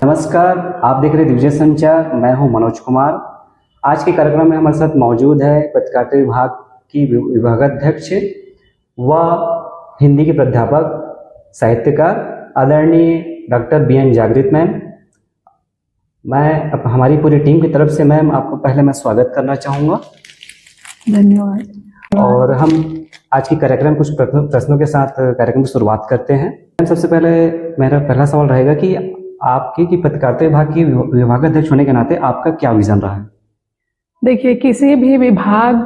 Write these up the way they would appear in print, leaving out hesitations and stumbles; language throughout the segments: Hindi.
नमस्कार, आप देख रहे दिग्विजय संचार। मैं हूं मनोज कुमार। आज के कार्यक्रम में हमारे साथ मौजूद है पत्रकारिता विभाग की विभागाध्यक्ष व हिंदी के प्राध्यापक साहित्यकार आदरणीय डॉक्टर बी एन जागृत मैम। मैं हमारी पूरी टीम की तरफ से मैम आपको पहले मैं स्वागत करना चाहूँगा। धन्यवाद। और हम आज की कार्यक्रम कुछ प्रश्नों के साथ कार्यक्रम की शुरुआत करते हैं। सबसे पहले मेरा पहला सवाल रहेगा कि आपके की पत्रकारिता विभाग की विभागाध्यक्ष होने के नाते आपका क्या विजन रहा है? देखिए, किसी भी विभाग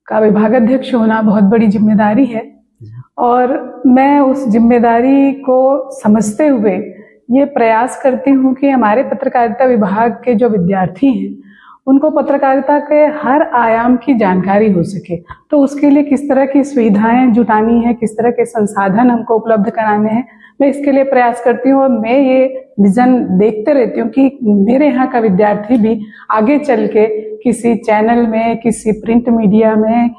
का विभागाध्यक्ष होना बहुत बड़ी जिम्मेदारी है और मैं उस जिम्मेदारी को समझते हुए ये प्रयास करती हूँ कि हमारे पत्रकारिता विभाग के जो विद्यार्थी हैं उनको पत्रकारिता के हर आयाम की जानकारी हो सके। तो उसके लिए किस तरह की सुविधाएं जुटानी है, किस तरह के संसाधन हमको उपलब्ध कराने हैं, मैं इसके लिए प्रयास करती हूँ। और मैं ये विजन देखते रहती हूँ कि मेरे यहाँ का विद्यार्थी भी आगे चल के किसी चैनल में, किसी प्रिंट मीडिया में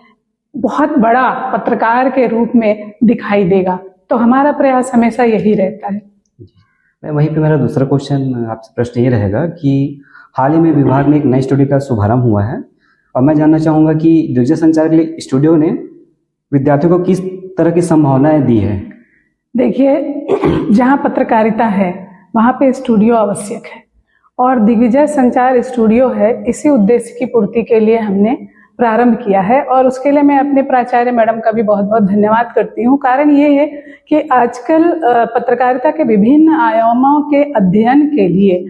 बहुत बड़ा पत्रकार के रूप में दिखाई देगा। तो हमारा प्रयास हमेशा यही रहता है। मैं वहीं पे मेरा दूसरा क्वेश्चन आपसे प्रश्न ये रहेगा कि हाल ही में विभाग में एक नई स्टूडियो का शुभारंभ हुआ है और मैं जानना चाहूँगा कि दिग्विजय संचार के लिए स्टूडियो ने विद्यार्थियों को किस तरह की संभावनाएं दी है? देखिए, जहाँ पत्रकारिता है वहाँ पे स्टूडियो आवश्यक है और दिग्विजय संचार स्टूडियो है। इसी उद्देश्य की पूर्ति के लिए हमने प्रारंभ किया है और उसके लिए मैं अपने प्राचार्य मैडम का भी बहुत बहुत धन्यवाद करती हूँ। कारण ये है कि आजकल पत्रकारिता के विभिन्न आयामों के अध्ययन के लिए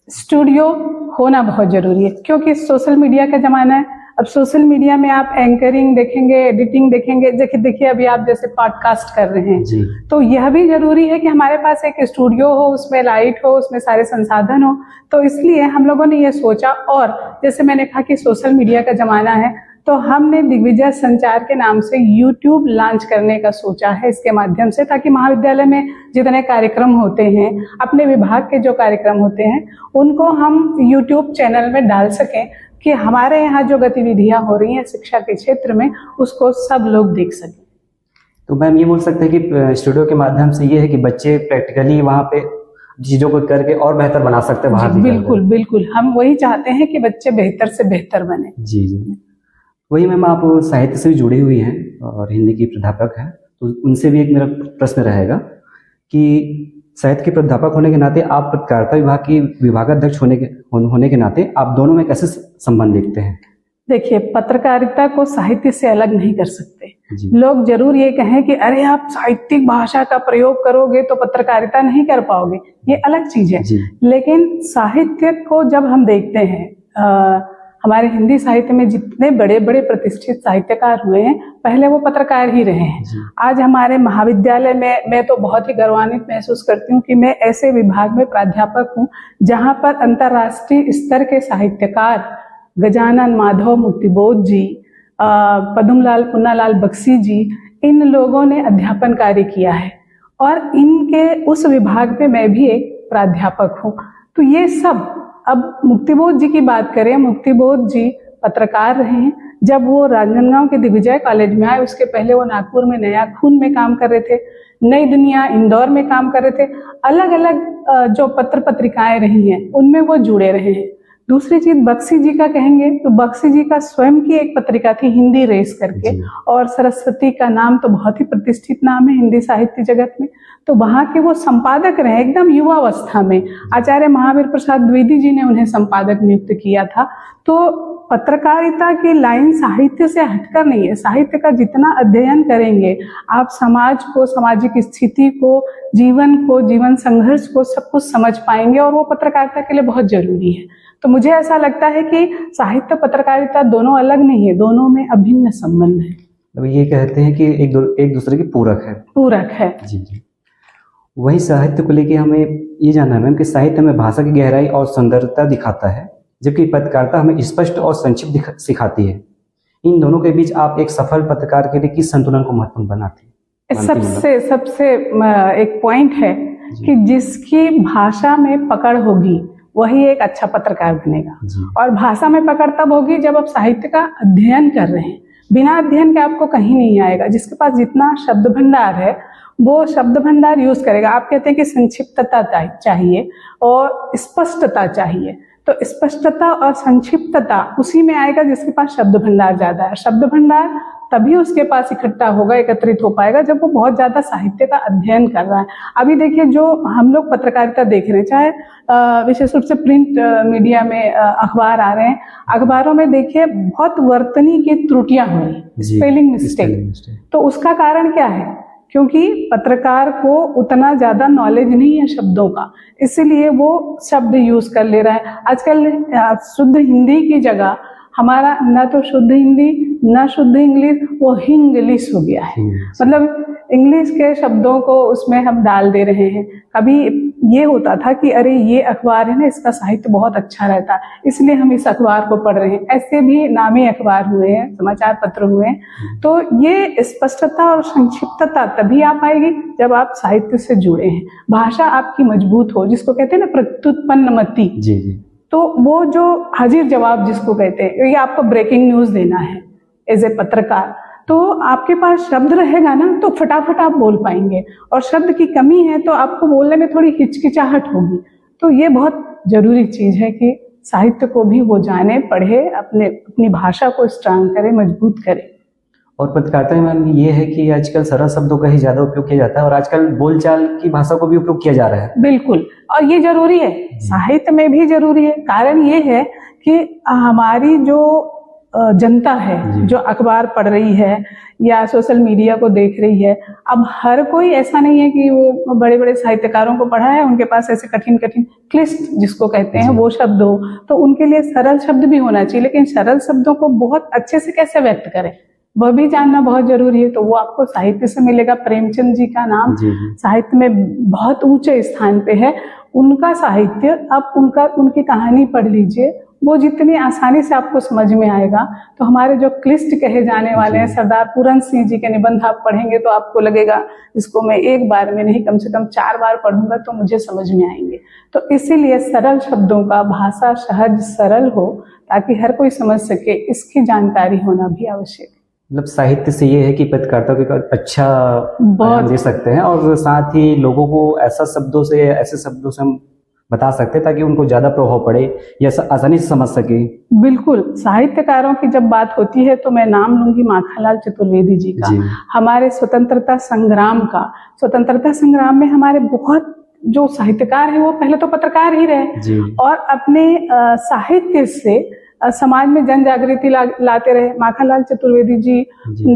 स्टूडियो होना बहुत जरूरी है, क्योंकि सोशल मीडिया का जमाना है। अब सोशल मीडिया में आप एंकरिंग देखेंगे, एडिटिंग देखेंगे, देखिए अभी आप जैसे पॉडकास्ट कर रहे हैं, तो यह भी जरूरी है कि हमारे पास एक स्टूडियो हो, उसमें लाइट हो, उसमें सारे संसाधन हो। तो इसलिए हम लोगों ने ये सोचा और जैसे मैंने कहा कि सोशल मीडिया का जमाना है, तो हमने दिग्विजय संचार के नाम से YouTube लॉन्च करने का सोचा है इसके माध्यम से, ताकि महाविद्यालय में जितने कार्यक्रम होते हैं, अपने विभाग के जो कार्यक्रम होते हैं, उनको हम YouTube चैनल में डाल सकें कि हमारे यहाँ जो गतिविधियां हो रही हैं शिक्षा के क्षेत्र में, उसको सब लोग देख सकें। तो मैम ये बोल सकते हैं कि स्टूडियो के माध्यम से ये है कि बच्चे प्रैक्टिकली वहाँ पे चीजों को करके और बेहतर बना सकते हैं बाहर। बिल्कुल बिल्कुल, हम वही चाहते हैं कि बच्चे बेहतर से बेहतर बने। जी जी। वही मैम, आप साहित्य से भी जुड़ी हुई हैं और हिंदी की प्राध्यापक हैं, तो उनसे भी एक मेरा प्रश्न रहेगा कि साहित्य के प्राध्यापक होने के नाते आप पत्रकारिता विभाग की विभागाध्यक्ष होने के नाते आप दोनों में कैसे संबंध देखते हैं? देखिए, पत्रकारिता को साहित्य से अलग नहीं कर सकते। लोग जरूर ये कहें कि अरे आप साहित्यिक भाषा का प्रयोग करोगे तो पत्रकारिता नहीं कर पाओगे, ये अलग चीज है। लेकिन साहित्य को जब हम देखते हैं, हमारे हिंदी साहित्य में जितने बड़े बड़े प्रतिष्ठित साहित्यकार हुए हैं, पहले वो पत्रकार ही रहे हैं। आज हमारे महाविद्यालय में मैं तो बहुत ही गौरवान्वित महसूस करती हूँ कि मैं ऐसे विभाग में प्राध्यापक हूँ जहाँ पर अंतर्राष्ट्रीय स्तर के साहित्यकार गजानन माधव मुक्तिबोध जी, पद्मलाल पुन्नालाल बख्शी जी, इन लोगों ने अध्यापन कार्य किया है और इनके उस विभाग में मैं भी एक प्राध्यापक हूँ। तो ये सब, अब मुक्तिबोध जी की बात करें, मुक्तिबोध जी पत्रकार रहे हैं। जब वो राजनांदगांव के दिग्विजय कॉलेज में आए, उसके पहले वो नागपुर में नया खून में काम कर रहे थे, नई दुनिया इंदौर में काम कर रहे थे। अलग अलग जो पत्र पत्रिकाएं रही हैं उनमें वो जुड़े रहे हैं। दूसरी चीज बख्शी जी का कहेंगे तो बख्शी जी का स्वयं की एक पत्रिका थी हिंदी रेस करके, और सरस्वती का नाम तो बहुत ही प्रतिष्ठित नाम है हिंदी साहित्य जगत में। तो वहाँ के वो संपादक रहे एकदम युवावस्था में। आचार्य महावीर प्रसाद द्विवेदी जी ने उन्हें संपादक नियुक्त किया था। तो पत्रकारिता की लाइन साहित्य से हटकर नहीं है। साहित्य का जितना अध्ययन करेंगे आप समाज को, सामाजिक स्थिति को, जीवन को, जीवन संघर्ष को, सब कुछ समझ पाएंगे और वो पत्रकारिता के लिए बहुत जरूरी है। तो मुझे ऐसा लगता है कि साहित्य पत्रकारिता दोनों अलग नहीं है, दोनों में अभिन्न संबंध है। तो ये कहते हैं कि एक दूसरे की पूरक है। पूरक है। जी जी। वही साहित्य को लेके हमें ये जानना है मैम कि साहित्य में भाषा की गहराई और सुंदरता दिखाता है, जबकि पत्रकारिता हमें स्पष्ट और संक्षिप्त सिखाती है। इन दोनों के बीच आप एक सफल पत्रकार के लिए किस संतुलन को महत्वपूर्ण बनाते हैं? सबसे एक पॉइंट है कि जिसकी भाषा में पकड़ होगी वही एक अच्छा पत्रकार बनेगा। और भाषा में पकड़ तब होगी जब आप साहित्य का अध्ययन कर रहे हैं। बिना अध्ययन के आपको कहीं नहीं आएगा। जिसके पास जितना शब्द भंडार है वो शब्द भंडार यूज करेगा। आप कहते हैं कि संक्षिप्तता चाहिए और स्पष्टता चाहिए, तो स्पष्टता और संक्षिप्तता उसी में आएगा जिसके पास शब्द भंडार ज्यादा है। शब्द भंडार तभी उसके पास इकट्ठा होगा, एकत्रित हो पाएगा, जब वो बहुत ज्यादा साहित्य का अध्ययन कर रहा है। अभी देखिए, जो हम लोग पत्रकारिता देख रहे हैं, चाहे विशेष रूप से प्रिंट मीडिया में अखबार आ रहे हैं, अखबारों में देखिए बहुत वर्तनी की त्रुटियां हुई, स्पेलिंग मिस्टेक। तो उसका कारण क्या है? क्योंकि पत्रकार को उतना ज्यादा नॉलेज नहीं है शब्दों का, इसीलिए वो शब्द यूज कर ले रहा है। आजकल शुद्ध हिंदी की जगह हमारा ना तो शुद्ध हिंदी ना शुद्ध इंग्लिश, वो हिंग्लिश हो गया है। मतलब इंग्लिश के शब्दों को उसमें हम डाल दे रहे हैं। कभी ये होता था कि अरे ये अखबार है ना, इसका साहित्य बहुत अच्छा रहता है, इसलिए हम इस अखबार को पढ़ रहे हैं। ऐसे भी नामी अखबार हुए हैं, समाचार पत्र हुए हैं। तो ये स्पष्टता और संक्षिप्तता तभी आ पाएगी जब आप साहित्य से जुड़े हैं, भाषा आपकी मजबूत हो, जिसको कहते हैं ना प्रत्युत्पन्न मति। जी। तो वो जो हाजिर जवाब जिसको कहते हैं, ये आपको ब्रेकिंग न्यूज देना है एज ए पत्रकार, तो आपके पास शब्द रहेगा ना तो फटाफट आप बोल पाएंगे, और शब्द की कमी है तो आपको बोलने में थोड़ी हिचकिचाहट होगी। तो ये बहुत जरूरी चीज है कि साहित्य को भी वो जाने, पढ़े, अपनी भाषा को स्ट्रांग करे, मजबूत करे। और पत्रकारिता में ये है कि आजकल सरल शब्दों का ही ज्यादा उपयोग किया जाता है, और आजकल बोलचाल की भाषा को भी उपयोग किया जा रहा है। बिल्कुल, और ये जरूरी है, साहित्य में भी जरूरी है। कारण ये है कि हमारी जो जनता है, जो अखबार पढ़ रही है या सोशल मीडिया को देख रही है, अब हर कोई ऐसा नहीं है कि वो बड़े बड़े साहित्यकारों को पढ़ा है, उनके पास ऐसे कठिन कठिन क्लिष्ट जिसको कहते हैं वो शब्द हो, तो उनके लिए सरल शब्द भी होना चाहिए। लेकिन सरल शब्दों को बहुत अच्छे से कैसे व्यक्त करें, वह भी जानना बहुत जरूरी है। तो वो आपको साहित्य से मिलेगा। प्रेमचंद जी का नाम साहित्य में बहुत ऊंचे स्थान पे है। उनका साहित्य, आप उनकी कहानी पढ़ लीजिए, वो जितनी आसानी से आपको समझ में आएगा। तो हमारे जो क्लिष्ट कहे जाने वाले हैं, सरदार पूरन सिंह जी के निबंध आप पढ़ेंगे तो आपको लगेगा इसको मैं एक बार में नहीं, कम से कम 4 बार पढ़ूंगा तो मुझे समझ में आएंगे। तो इसीलिए सरल शब्दों का, भाषा सहज सरल हो ताकि हर कोई समझ सके, इसकी जानकारी होना भी आवश्यक है। मतलब साहित्य से ये है कि पत्रकारिता को एक अच्छा बयान दे सकते हैं, और साथ ही लोगों को ऐसे शब्दों से हम बता सकते हैं ताकि उनको ज्यादा प्रभाव पड़े या आसानी से समझ सके। बिल्कुल, साहित्यकारों की जब बात होती है तो मैं नाम लूंगी माखनलाल चतुर्वेदी जी का। हमारे स्वतंत्रता संग्राम में हमारे बहुत जो साहित्यकार हैं वो पहले तो पत्रकार ही रहे, और अपने साहित्य से समाज में जन जागृति लाते रहे। माखनलाल चतुर्वेदी जी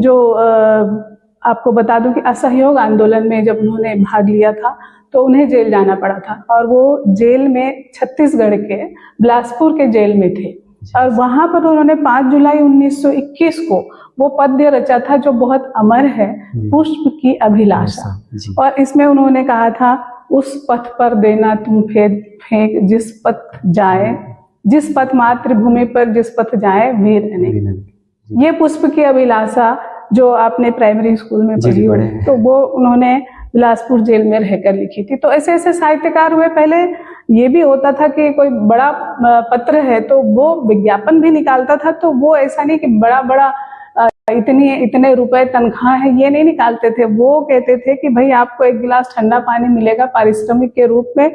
जो आपको बता दूं कि असहयोग आंदोलन में जब उन्होंने भाग लिया था तो उन्हें जेल जाना पड़ा था, और वो जेल में छत्तीसगढ़ के बिलासपुर के जेल में थे, और वहां पर उन्होंने 5 जुलाई 1921 को वो पद्य रचा था जो बहुत अमर है, पुष्प की अभिलाषा। और इसमें उन्होंने कहा था, उस पथ पर देना तुम फेंक जिस पथ मातृभूमि पर जिस पथ जाए वीर अनेक। ये पुष्प की अभिलाषा जो आपने प्राइमरी स्कूल में पढ़ी हो, तो वो उन्होंने बिलासपुर जेल में रहकर लिखी थी। तो ऐसे ऐसे साहित्यकार हुए। पहले ये भी होता था कि कोई बड़ा पत्र है तो वो विज्ञापन भी निकालता था, तो वो ऐसा नहीं कि बड़ा इतने रुपए तनख्वाह है ये नहीं निकालते थे। वो कहते थे कि भाई आपको 1 गिलास ठंडा पानी मिलेगा पारिश्रमिक के रूप में,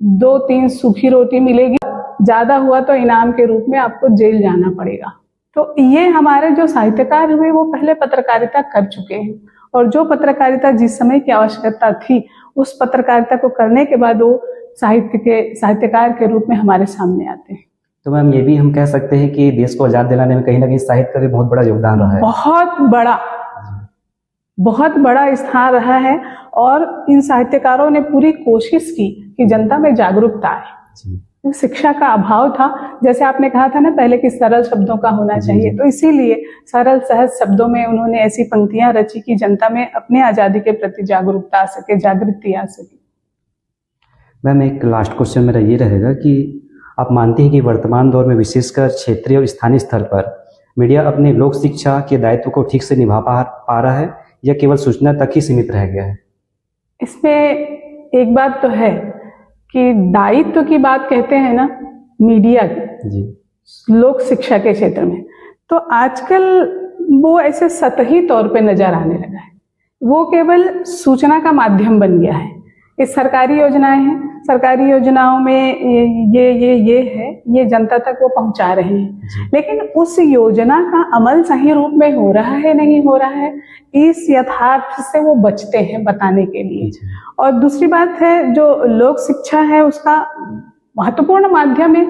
2-3 सूखी रोटी मिलेगी, ज्यादा हुआ तो इनाम के रूप में आपको जेल जाना पड़ेगा। तो ये हमारे जो साहित्यकार हुए वो पहले पत्रकारिता कर चुके हैं, और जो पत्रकारिता जिस समय की आवश्यकता थी उस पत्रकारिता को करने के बाद वो साहित्यकार के रूप में हमारे सामने आते हैं। तो मैम ये भी हम कह सकते हैं कि देश को आजाद दिलाने में कहीं ना कहीं साहित्य का भी बहुत बड़ा योगदान रहा है। बहुत बड़ा स्थान रहा है, और इन साहित्यकारों ने पूरी कोशिश की कि जनता में जागरूकता आए। शिक्षा का अभाव था, जैसे आपने कहा था ना पहले कि सरल शब्दों का होना चाहिए, तो इसीलिए सरल सहज शब्दों में उन्होंने ऐसी पंक्तियां रची कि जनता में अपने आजादी के प्रति जागरूकता आ सके, जागृति आ सके। मैम एक लास्ट क्वेश्चन मेरा ये रहेगा कि आप मानते हैं कि वर्तमान दौर में विशेषकर क्षेत्रीय और स्थानीय स्तर पर मीडिया अपने लोक शिक्षा के दायित्व को ठीक से निभा पा रहा है, या केवल सूचना तक ही सीमित रह गया है? इसमें एक बात तो है कि दायित्व की बात कहते हैं ना मीडिया की, लोक शिक्षा के क्षेत्र में, तो आजकल वो ऐसे सतही तौर पे नजर आने लगा है वो केवल सूचना का माध्यम बन गया है। ये सरकारी योजनाएं हैं, सरकारी योजनाओं में ये है, ये जनता तक वो पहुंचा रहे हैं, लेकिन उस योजना का अमल सही रूप में हो रहा है नहीं हो रहा है, इस यथार्थ से वो बचते हैं बताने के लिए। और दूसरी बात है, जो लोक शिक्षा है उसका महत्वपूर्ण माध्यम है,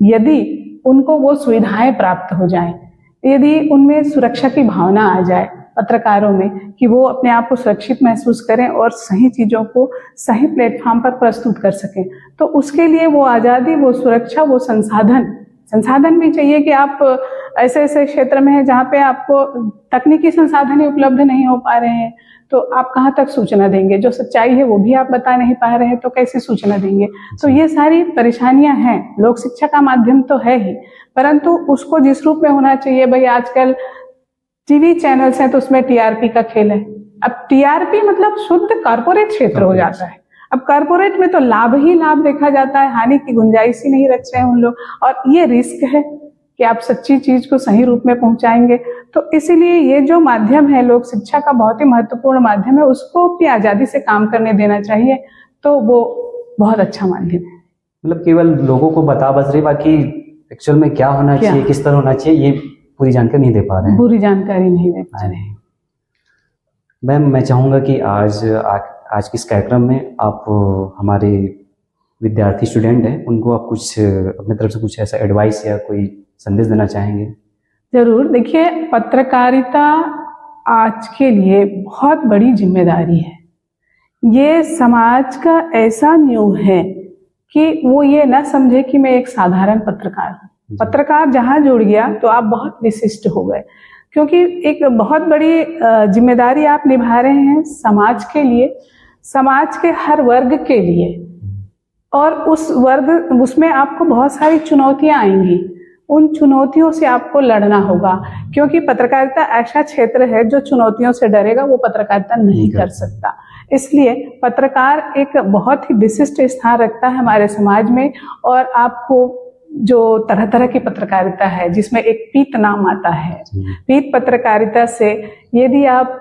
यदि उनको वो सुविधाएं प्राप्त हो जाए, यदि उनमें सुरक्षा की भावना आ जाए पत्रकारों में, कि वो अपने आप को सुरक्षित महसूस करें और सही चीजों को सही प्लेटफॉर्म पर प्रस्तुत कर सकें, तो उसके लिए वो आजादी, वो सुरक्षा, वो संसाधन भी चाहिए। कि आप ऐसे ऐसे क्षेत्र में हैं जहाँ पे आपको तकनीकी संसाधन ही उपलब्ध नहीं हो पा रहे हैं, तो आप कहाँ तक सूचना देंगे? जो सच्चाई है वो भी आप बता नहीं पा रहे हैं, तो कैसे सूचना देंगे? तो ये सारी परेशानियां हैं। लोक शिक्षा का माध्यम तो है ही, परंतु उसको जिस रूप में होना चाहिए, भाई आजकल टीवी चैनल्स हैं तो उसमें टीआरपी का खेल है। अब टीआरपी मतलब शुद्ध कॉर्पोरेट क्षेत्र हो जाता है। अब कॉर्पोरेट में तो लाभ ही लाभ देखा जाता है, हानि की गुंजाइश ही नहीं रख रहे हैं उन लोग। और ये रिस्क है कि आप सच्ची चीज को सही रूप में पहुंचाएंगे। तो इसीलिए ये जो माध्यम है लोक शिक्षा का, बहुत ही महत्वपूर्ण माध्यम है, उसको अपनी आजादी से काम करने देना चाहिए, तो वो बहुत अच्छा माध्यम है। मतलब केवल लोगों को बता बस रहे, बाकी एक्चुअल में क्या होना चाहिए, किस तरह होना चाहिए, ये पूरी जानकारी नहीं दे पा रहे हैं। पूरी जानकारी नहीं दे पा रहे हैं। मैम, मैं चाहूँगा कि आज के इस कार्यक्रम में आप हमारे विद्यार्थी स्टूडेंट हैं, उनको आप कुछ अपने तरफ से कुछ ऐसा एडवाइस या कोई संदेश देना चाहेंगे? जरूर। देखिए, पत्रकारिता आज के लिए बहुत बड़ी जिम्मेदारी है। ये समाज का ऐसा नींव है कि वो ये ना समझे कि मैं एक साधारण पत्रकार हूँ। पत्रकार जहां जुड़ गया तो आप बहुत विशिष्ट हो गए, क्योंकि एक बहुत बड़ी जिम्मेदारी आप निभा रहे हैं समाज के लिए, समाज के हर वर्ग के लिए। और उसमें आपको बहुत सारी चुनौतियां आएंगी, उन चुनौतियों से आपको लड़ना होगा, क्योंकि पत्रकारिता ऐसा क्षेत्र है जो चुनौतियों से डरेगा वो पत्रकारिता नहीं कर सकता। इसलिए पत्रकार एक बहुत ही विशिष्ट स्थान रखता है हमारे समाज में। और आपको जो तरह तरह की पत्रकारिता है, जिसमें एक पीत नाम आता है, पीत पत्रकारिता से यदि आप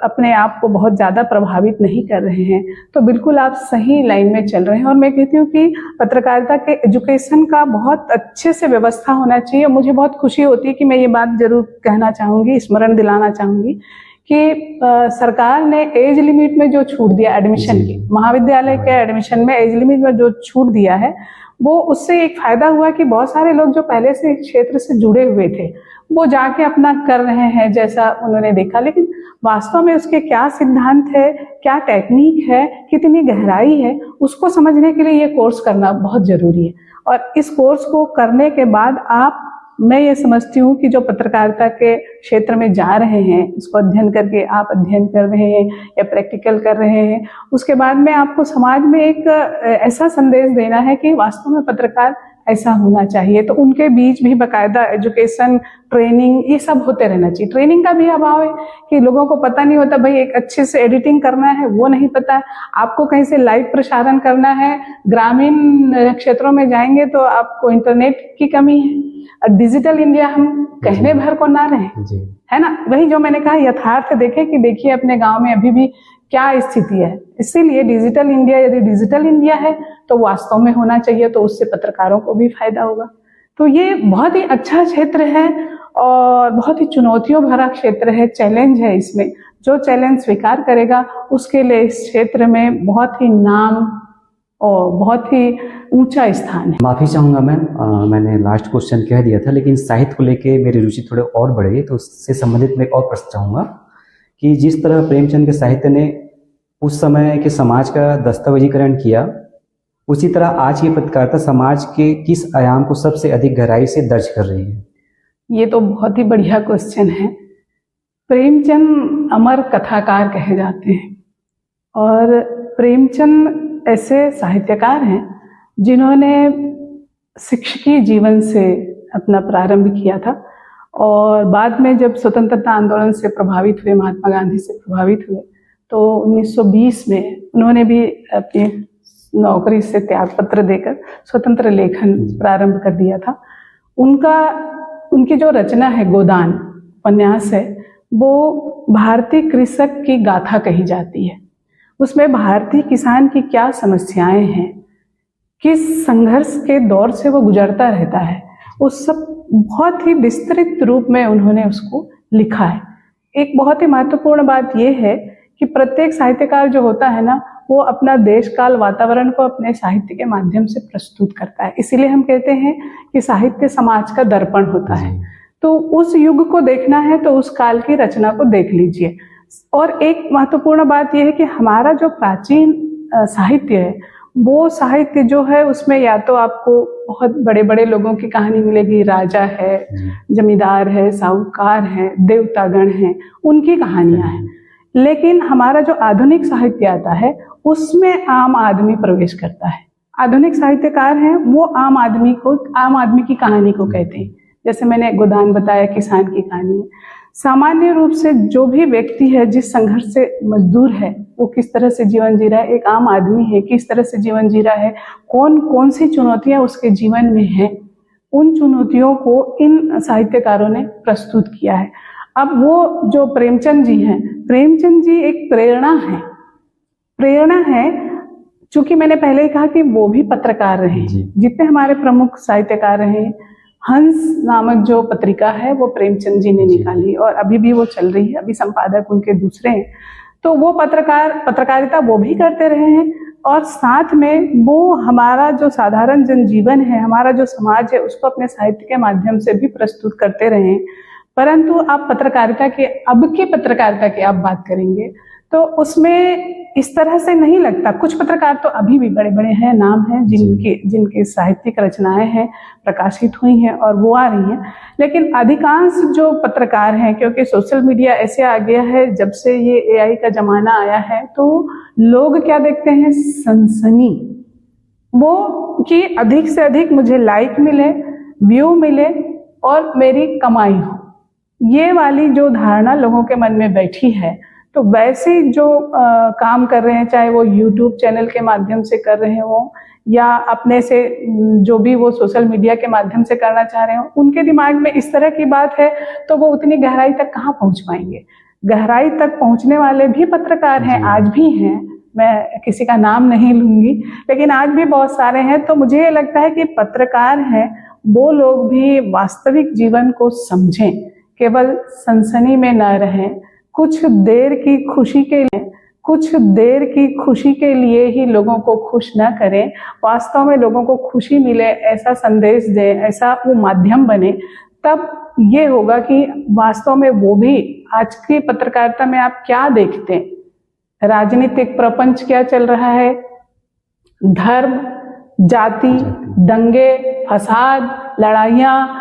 अपने आप को बहुत ज्यादा प्रभावित नहीं कर रहे हैं तो बिल्कुल आप सही लाइन में चल रहे हैं। और मैं कहती हूँ कि पत्रकारिता के एजुकेशन का बहुत अच्छे से व्यवस्था होना चाहिए। मुझे बहुत खुशी होती है कि मैं ये बात जरूर कहना चाहूंगी, स्मरण दिलाना चाहूंगी कि सरकार ने एज लिमिट में जो छूट दिया एडमिशन की, महाविद्यालय के एडमिशन में एज लिमिट में जो छूट दिया है, वो उससे एक फायदा हुआ कि बहुत सारे लोग जो पहले से क्षेत्र से जुड़े हुए थे वो जाके अपना कर रहे हैं जैसा उन्होंने देखा। लेकिन वास्तव में उसके क्या सिद्धांत है, क्या टेक्निक है, कितनी गहराई है, उसको समझने के लिए ये कोर्स करना बहुत जरूरी है। और इस कोर्स को करने के बाद मैं ये समझती हूँ कि जो पत्रकारिता के क्षेत्र में जा रहे हैं, इसको अध्ययन करके आप अध्ययन कर रहे हैं या प्रैक्टिकल कर रहे हैं, उसके बाद में आपको समाज में एक ऐसा संदेश देना है कि वास्तव में पत्रकार ऐसा होना चाहिए। तो उनके बीच भी बाकायदा एजुकेशन, ट्रेनिंग, ये सब होते रहना चाहिए। ट्रेनिंग का भी अभाव है कि लोगों को पता नहीं होता, भाई एक अच्छे से एडिटिंग करना है वो नहीं पता है, आपको कहीं से लाइव प्रसारण करना है, ग्रामीण क्षेत्रों में जाएंगे तो आपको इंटरनेट की कमी है। डिजिटल इंडिया हम कहने भर को ना रहे, है ना? वही जो मैंने कहा, यथार्थ देखें कि देखिए अपने गांव में अभी भी क्या स्थिति है। इसीलिए डिजिटल इंडिया, यदि डिजिटल इंडिया है तो वास्तव में होना चाहिए, तो उससे पत्रकारों को भी फायदा होगा। तो ये बहुत ही अच्छा क्षेत्र है और बहुत ही चुनौतियों भरा क्षेत्र है, चैलेंज है इसमें। जो चैलेंज स्वीकार करेगा उसके लिए इस क्षेत्र में बहुत ही नाम और बहुत ही ऊंचा स्थान है। माफी चाहूंगा मैम, मैंने लास्ट क्वेश्चन कह दिया था, लेकिन साहित्य को लेके मेरी रुचि थोड़े और बढ़ गई, तो उससे संबंधित मैं एक और प्रश्न चाहूंगा कि जिस तरह प्रेमचंद के साहित्य ने उस समय के समाज का दस्तावेजीकरण किया, उसी तरह आज की पत्रकारिता समाज के किस आयाम को सबसे अधिक गहराई से दर्ज कर रही है? ये तो बहुत ही बढ़िया क्वेश्चन है। प्रेमचंद अमर कथाकार कहे जाते हैं और प्रेमचंद ऐसे साहित्यकार हैं जिन्होंने शिक्षकीय जीवन से अपना प्रारंभ किया था और बाद में जब स्वतंत्रता आंदोलन से प्रभावित हुए, महात्मा गांधी से प्रभावित हुए, तो 1920 में उन्होंने भी अपनी नौकरी से त्यागपत्र देकर स्वतंत्र लेखन प्रारंभ कर दिया था। उनकी जो रचना है गोदान उपन्यास है, वो भारतीय कृषक की गाथा कही जाती है। उसमें भारतीय किसान की क्या समस्याएं हैं, किस संघर्ष के दौर से वो गुजरता रहता है, उस सब बहुत ही विस्तृत रूप में उन्होंने उसको लिखा है। एक बहुत ही महत्वपूर्ण बात यह है कि प्रत्येक साहित्यकार जो होता है ना, वो अपना देश काल वातावरण को अपने साहित्य के माध्यम से प्रस्तुत करता है। इसीलिए हम कहते हैं कि साहित्य समाज का दर्पण होता है। तो उस युग को देखना है तो उस काल की रचना को देख लीजिए। और एक महत्वपूर्ण बात यह है कि हमारा जो प्राचीन साहित्य है, वो साहित्य जो है उसमें या तो आपको बहुत बड़े बड़े लोगों की कहानी मिलेगी, राजा है, जमींदार है, साहूकार है, देवतागण हैं, उनकी कहानियां हैं। लेकिन हमारा जो आधुनिक साहित्य आता है उसमें आम आदमी प्रवेश करता है। आधुनिक साहित्यकार हैं वो आम आदमी की कहानी को कहते हैं। जैसे मैंने गोदान बताया, किसान की कहानी है। सामान्य रूप से जो भी व्यक्ति है, जिस संघर्ष से मजदूर है, वो किस तरह से जीवन जी रहा है, एक आम आदमी है किस तरह से जीवन जी रहा है, कौन कौन सी चुनौतियां उसके जीवन में हैं, उन चुनौतियों को इन साहित्यकारों ने प्रस्तुत किया है। अब वो जो प्रेमचंद जी हैं, प्रेमचंद जी एक प्रेरणा है। चूंकि मैंने पहले ही कहा कि वो भी पत्रकार रहे, जितने हमारे प्रमुख साहित्यकार रहे, हंस नामक जो पत्रिका है वो प्रेमचंद जी ने निकाली और अभी भी वो चल रही है, अभी संपादक उनके दूसरे हैं। तो वो पत्रकारिता वो भी करते रहे हैं और साथ में वो हमारा जो साधारण जनजीवन है, हमारा जो समाज है, उसको अपने साहित्य के माध्यम से भी प्रस्तुत करते रहे हैं। परंतु आप अब की पत्रकारिता की आप बात करेंगे तो उसमें इस तरह से नहीं लगता। कुछ पत्रकार तो अभी भी बड़े बड़े हैं, नाम हैं, जिनकी साहित्यिक रचनाएं हैं, प्रकाशित हुई हैं और वो आ रही हैं। लेकिन अधिकांश जो पत्रकार हैं, क्योंकि सोशल मीडिया ऐसे आ गया है, जब से ये AI का जमाना आया है, तो लोग क्या देखते हैं, सनसनी, वो कि अधिक से अधिक मुझे लाइक मिले, व्यू मिले और मेरी कमाई हो। ये वाली जो धारणा लोगों के मन में बैठी है, तो वैसे जो काम कर रहे हैं, चाहे वो YouTube चैनल के माध्यम से कर रहे हो या अपने से जो भी वो सोशल मीडिया के माध्यम से करना चाह रहे हो, उनके दिमाग में इस तरह की बात है तो वो उतनी गहराई तक कहाँ पहुंच पाएंगे। गहराई तक पहुंचने वाले भी पत्रकार हैं, आज भी हैं, मैं किसी का नाम नहीं लूंगी, लेकिन आज भी बहुत सारे हैं। तो मुझे ये लगता है कि पत्रकार हैं वो लोग भी वास्तविक जीवन को समझें, केवल सनसनी में न रहें, कुछ देर की खुशी के लिए ही लोगों को खुश न करें, वास्तव में लोगों को खुशी मिले ऐसा संदेश दें, ऐसा वो माध्यम बने, तब ये होगा कि वास्तव में वो भी। आज की पत्रकारिता में आप क्या देखते हैं, राजनीतिक प्रपंच क्या चल रहा है, धर्म, जाति, दंगे, फसाद, लड़ाइयाँ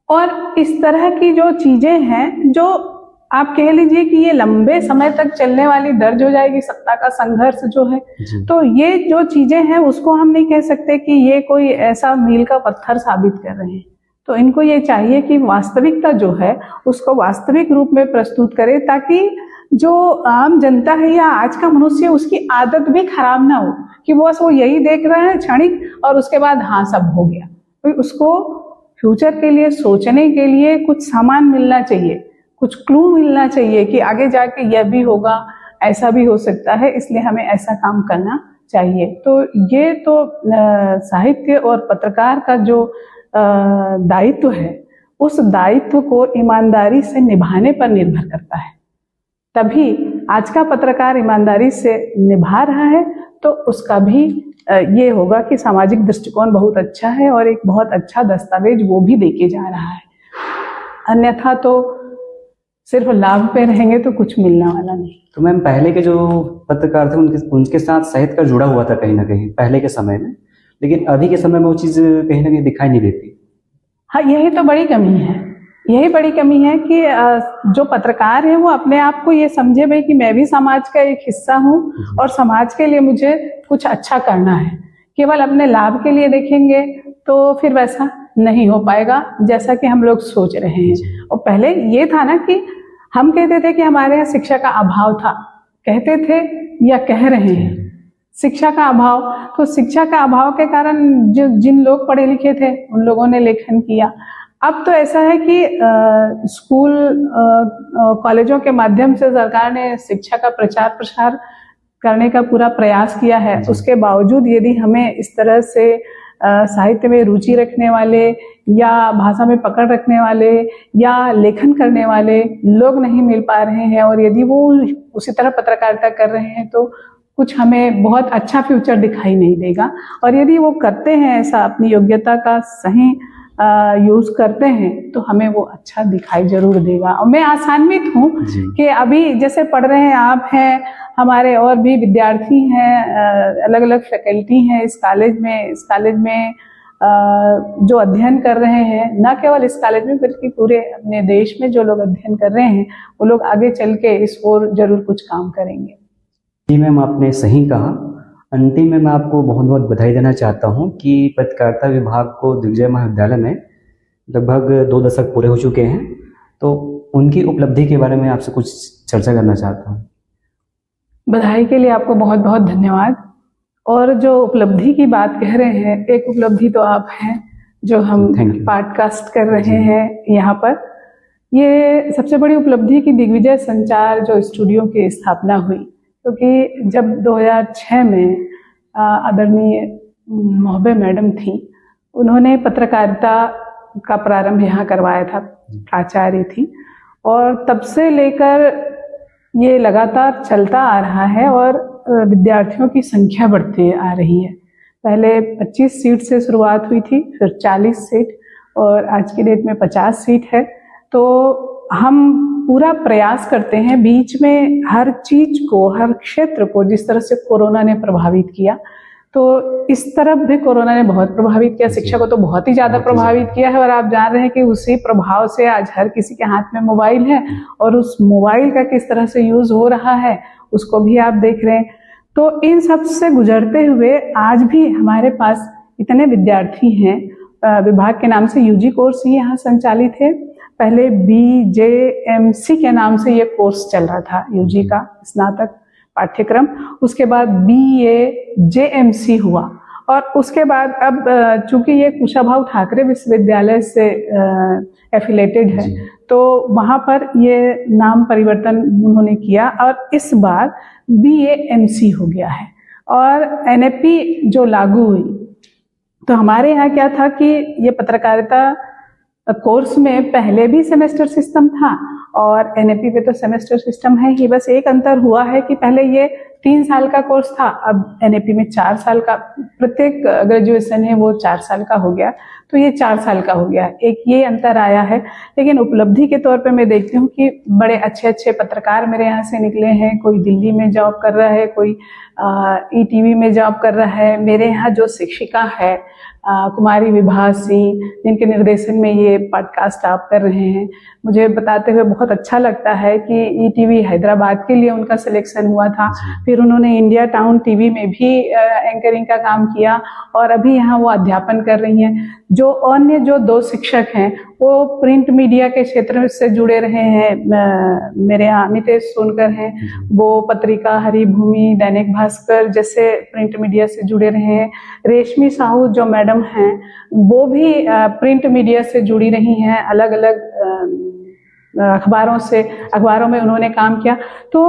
और इस तरह की जो चीजें हैं, जो आप कह लीजिए कि ये लंबे समय तक चलने वाली दर्ज हो जाएगी, सत्ता का संघर्ष जो है। तो ये जो चीजें हैं उसको हम नहीं कह सकते कि ये कोई ऐसा मील का पत्थर साबित कर रहे हैं। तो इनको ये चाहिए कि वास्तविकता जो है उसको वास्तविक रूप में प्रस्तुत करे, ताकि जो आम जनता है या आज का मनुष्य, उसकी आदत भी खराब ना हो कि वो यही देख रहा है क्षणिक और उसके बाद हाँ सब हो गया। तो उसको फ्यूचर के लिए सोचने के लिए कुछ सामान मिलना चाहिए, कुछ क्लू मिलना चाहिए कि आगे जाके यह भी होगा, ऐसा भी हो सकता है, इसलिए हमें ऐसा काम करना चाहिए। तो ये तो साहित्य और पत्रकार का जो दायित्व है, उस दायित्व को ईमानदारी से निभाने पर निर्भर करता है। तभी आज का पत्रकार ईमानदारी से निभा रहा है तो उसका भी ये होगा कि सामाजिक दृष्टिकोण बहुत अच्छा है और एक बहुत अच्छा दस्तावेज वो भी देके जा रहा है। अन्यथा तो सिर्फ लाभ पे रहेंगे तो कुछ मिलने वाला नहीं। तो मैम, पहले के जो पत्रकार थे उनके साथ साहित्य का जुड़ा हुआ था कहीं ना कहीं पहले के समय में, लेकिन अभी के समय में वो चीज़ कहीं ना कहीं दिखाई नहीं देती। हाँ, यही तो बड़ी कमी है। यही बड़ी कमी है कि जो पत्रकार है वो अपने आप को ये समझे भाई कि मैं भी समाज का एक हिस्सा हूँ और समाज के लिए मुझे कुछ अच्छा करना है। केवल अपने लाभ के लिए देखेंगे तो फिर वैसा नहीं हो पाएगा जैसा कि हम लोग सोच रहे हैं। और पहले ये था ना कि हम कहते थे कि हमारे यहाँ शिक्षा का अभाव था, कहते थे या कह रहे हैं शिक्षा का अभाव। तो शिक्षा का अभाव के कारण जो जिन लोग पढ़े लिखे थे उन लोगों ने लेखन किया। अब तो ऐसा है कि स्कूल कॉलेजों के माध्यम से सरकार ने शिक्षा का प्रचार प्रसार करने का पूरा प्रयास किया है। उसके बावजूद यदि हमें इस तरह से साहित्य में रुचि रखने वाले या भाषा में पकड़ रखने वाले या लेखन करने वाले लोग नहीं मिल पा रहे हैं, और यदि वो उसी तरह पत्रकारिता कर रहे हैं तो कुछ हमें बहुत अच्छा फ्यूचर दिखाई नहीं देगा। और यदि वो करते हैं ऐसा, अपनी योग्यता का सही यूज करते हैं, तो हमें वो अच्छा दिखाई जरूर देगा। और मैं आसान्वित हूँ कि अभी जैसे पढ़ रहे हैं आप हैं, हमारे और भी विद्यार्थी हैं, अलग अलग फैकल्टी हैं इस कॉलेज में जो अध्ययन कर रहे हैं, न केवल इस कॉलेज में बल्कि पूरे अपने देश में जो लोग अध्ययन कर रहे हैं, वो लोग आगे चल के इस ओर जरूर कुछ काम करेंगे। जी मैम, आपने सही कहा। अंतिम में मैं आपको बहुत बहुत बधाई देना चाहता हूं कि पत्रकारिता विभाग को दिग्विजय महाविद्यालय में लगभग 2 दशक पूरे हो चुके हैं, तो उनकी उपलब्धि के बारे में आपसे कुछ चर्चा करना चाहता हूं। बधाई के लिए आपको बहुत बहुत धन्यवाद। और जो उपलब्धि की बात कह रहे हैं, एक उपलब्धि तो आप हैं जो हम पॉडकास्ट कर रहे हैं यहाँ पर। ये सबसे बड़ी उपलब्धि की दिग्विजय संचार जो स्टूडियो की स्थापना हुई, क्योंकि जब 2006 में आदरणीय मोहब्बे मैडम थी, उन्होंने पत्रकारिता का प्रारंभ यहाँ करवाया था, प्राचार्य थी, और तब से लेकर ये लगातार चलता आ रहा है और विद्यार्थियों की संख्या बढ़ती आ रही है। पहले 25 सीट से शुरुआत हुई थी, फिर 40 सीट और आज की डेट में 50 सीट है। तो हम पूरा प्रयास करते हैं बीच में हर चीज को, हर क्षेत्र को, जिस तरह से कोरोना ने प्रभावित किया, तो इस तरफ भी कोरोना ने बहुत प्रभावित किया। शिक्षा को तो बहुत ही ज्यादा प्रभावित किया है, और आप जान रहे हैं कि उसी प्रभाव से आज हर किसी के हाथ में मोबाइल है, और उस मोबाइल का किस तरह से यूज हो रहा है उसको भी आप देख रहे हैं। तो इन सब से गुजरते हुए आज भी हमारे पास इतने विद्यार्थी हैं। विभाग के नाम से यूजी कोर्स ही यहाँ संचालित है। पहले BJMC के नाम से ये कोर्स चल रहा था, यूजी का स्नातक पाठ्यक्रम। उसके बाद BAJMC हुआ, और उसके बाद अब चूंकि ये कुशाभाऊ ठाकरे विश्वविद्यालय से एफिलेटेड है, तो वहाँ पर ये नाम परिवर्तन उन्होंने किया, और इस बार BAMC हो गया है। और NAP जो लागू हुई, तो हमारे यहाँ क्या था कि ये पत्रकारिता कोर्स में पहले भी सेमेस्टर सिस्टम था, और NAP पे तो सेमेस्टर सिस्टम है ही। बस एक अंतर हुआ है कि पहले ये 3 साल का कोर्स था, अब NAP में 4 साल का, प्रत्येक ग्रेजुएशन है वो 4 साल का हो गया, तो ये 4 साल का हो गया। एक ये अंतर आया है। लेकिन उपलब्धि के तौर पे मैं देखती हूँ कि बड़े अच्छे अच्छे पत्रकार मेरे यहाँ से निकले हैं। कोई दिल्ली में जॉब कर रहा है, कोई ETV में जॉब कर रहा है। मेरे यहाँ जो शिक्षिका है कुमारी विभा सिंह, जिनके निर्देशन में ये पॉडकास्ट आप कर रहे हैं, मुझे बताते हुए बहुत अच्छा लगता है कि ETV हैदराबाद के लिए उनका सिलेक्शन हुआ था। फिर उन्होंने इंडिया टाउन TV में भी एंकरिंग का काम किया, और अभी यहाँ वो अध्यापन कर रही हैं। जो अन्य जो 2 शिक्षक हैं वो प्रिंट मीडिया के क्षेत्र से जुड़े रहे हैं। मेरे यहाँ अमितेश सोनकर हैं, वो पत्रिका हरिभूमि, दैनिक भास्कर जैसे प्रिंट मीडिया से जुड़े रहे हैं। रेशमी साहू जो मैडम हैं, वो भी प्रिंट मीडिया से जुड़ी रही हैं, अलग अलग अखबारों में उन्होंने काम किया। तो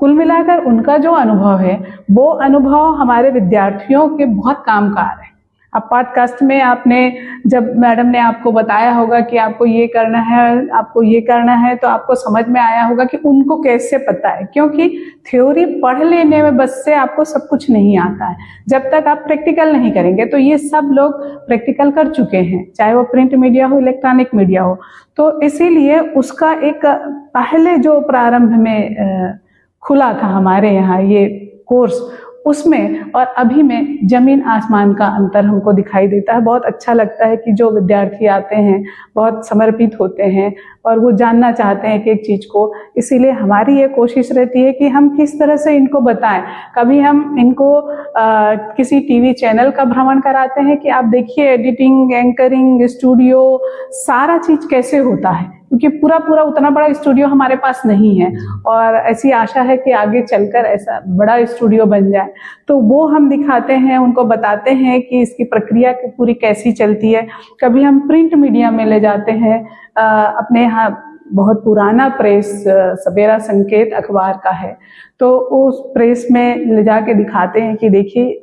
कुल मिलाकर उनका जो अनुभव है, वो अनुभव हमारे विद्यार्थियों के बहुत काम का आ रहा है। अब पॉडकास्ट में आपने, जब मैडम ने आपको बताया होगा कि आपको ये करना है, तो आपको समझ में आया होगा कि उनको कैसे पता है, क्योंकि थ्योरी पढ़ लेने में बस से आपको सब कुछ नहीं आता है। जब तक आप प्रैक्टिकल नहीं करेंगे, तो ये सब लोग प्रैक्टिकल कर चुके हैं, चाहे वो प्रिंट मीडिया हो, इलेक्ट्रॉनिक मीडिया हो। तो इसीलिए उसका एक पहले जो प्रारंभ में खुला था हमारे यहाँ ये कोर्स, उसमें और अभी में जमीन आसमान का अंतर हमको दिखाई देता है। बहुत अच्छा लगता है कि जो विद्यार्थी आते हैं बहुत समर्पित होते हैं और वो जानना चाहते हैं एक एक चीज को। इसीलिए हमारी ये कोशिश रहती है कि हम किस तरह से इनको बताएं। कभी हम इनको किसी टीवी चैनल का भ्रमण कराते हैं कि आप देखिए एडिटिंग, एंकरिंग, स्टूडियो, सारा चीज कैसे होता है, क्योंकि पूरा पूरा उतना बड़ा स्टूडियो हमारे पास नहीं है, और ऐसी आशा है कि आगे चलकर ऐसा बड़ा स्टूडियो बन जाए। तो वो हम दिखाते हैं, उनको बताते हैं कि इसकी प्रक्रिया पूरी कैसी चलती है। कभी हम प्रिंट मीडिया में ले जाते हैं, अपने यहाँ बहुत पुराना प्रेस सवेरा संकेत अखबार का है, तो उस प्रेस में ले जाके दिखाते हैं कि देखिए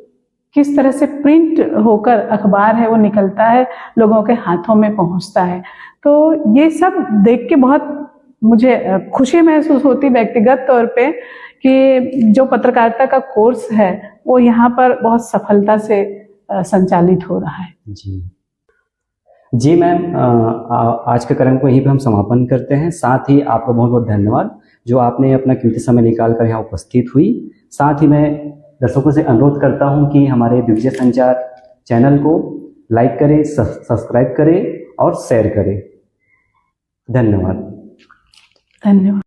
किस तरह से प्रिंट होकर अखबार है वो निकलता है, लोगों के हाथों में पहुंचता है। तो ये सब देख के बहुत मुझे खुशी महसूस होती व्यक्तिगत तौर पे कि जो पत्रकारिता का कोर्स है वो यहाँ पर बहुत सफलता से संचालित हो रहा है। जी मैम, आज के कार्यक्रम को यहीं पे हम समापन करते हैं। साथ ही आपका बहुत बहुत धन्यवाद जो आपने अपना कीमती समय निकाल कर यहाँ उपस्थित हुई। साथ ही मैं दर्शकों से अनुरोध करता हूं कि हमारे दिग्विजय संचार चैनल को लाइक करें, सब्सक्राइब करें और शेयर करें। धन्यवाद। धन्यवाद।